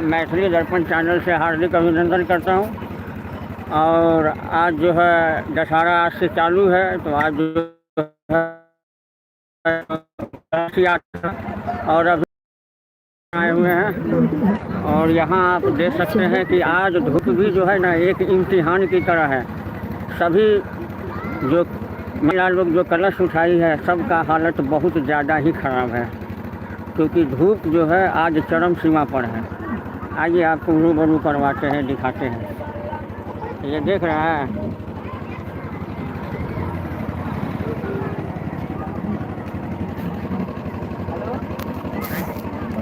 मैथिली दर्पण चैनल से हार्दिक अभिनंदन करता हूँ। और आज जो है दशहरा आज से चालू है, तो आज जो है रथ यात्रा और अभी आए हुए हैं। और यहाँ आप देख सकते हैं कि आज धूप भी जो है ना एक इम्तिहान की तरह है। सभी जो महिला लोग जो कलश उठाई है, सबका हालत बहुत ज़्यादा ही ख़राब है, क्योंकि धूप जो है आज चरम सीमा पर है। आइए आपको रूबरू करवाते हैं, दिखाते हैं। ये देख रहा है,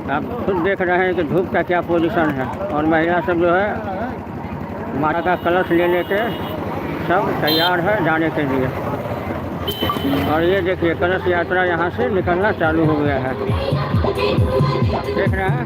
आप खुद देख रहे हैं कि धूप का क्या पोजीशन है। और महिला सब जो है माता का कलश ले लेके सब तैयार है जाने के लिए। और ये देखिए कलश यात्रा यहाँ से निकलना चालू हो गया है, देख रहे हैं।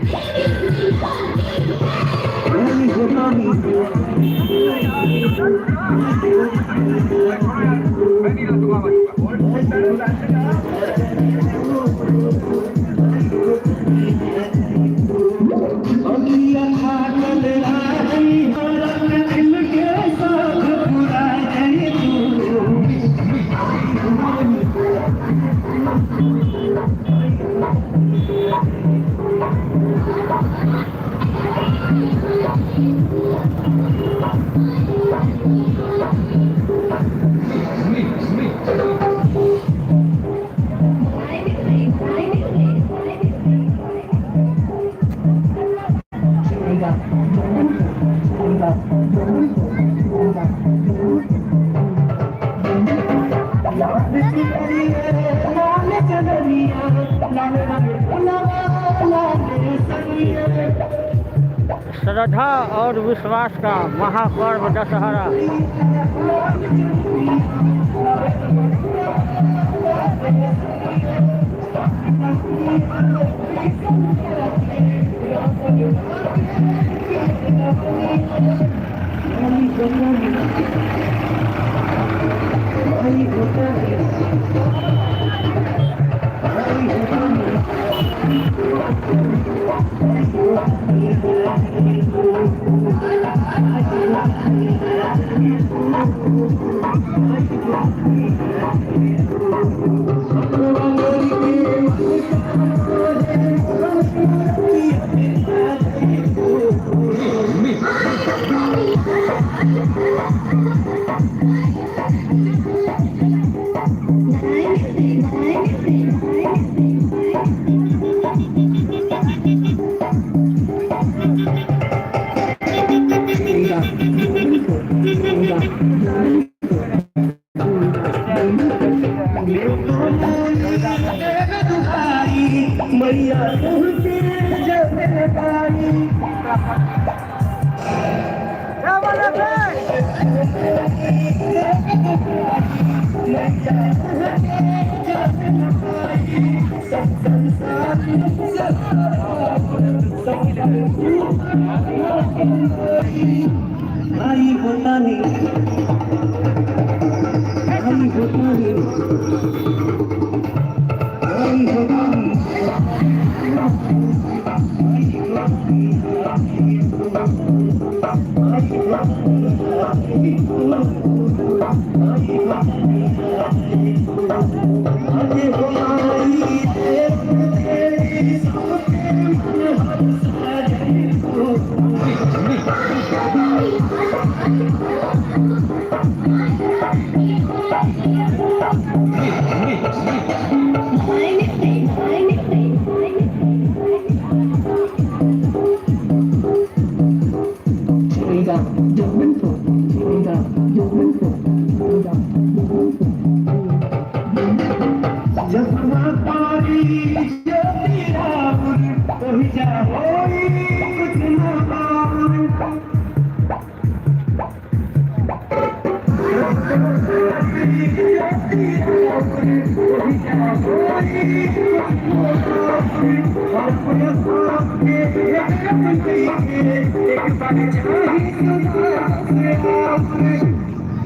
श्रद्धा और विश्वास का महापर्व दशहरा।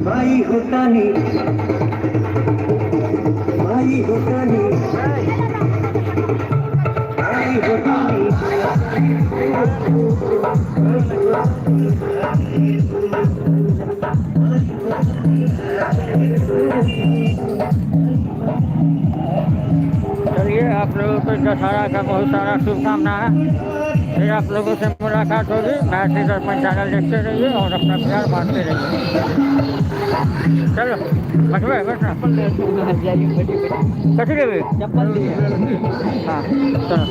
भाई होता नहीं, भाई होता नहीं, भाई चलिए, आप लोगों को दशहरा का बहुत सारा शुभकामना है। फिर आप लोगों से मुलाकात होगी। मैथिली दर्पण चैनल देखते रहिए और अपना प्यार बांटते रहिए। चलो बैठो बैठना कथी देवे हाँ चलो।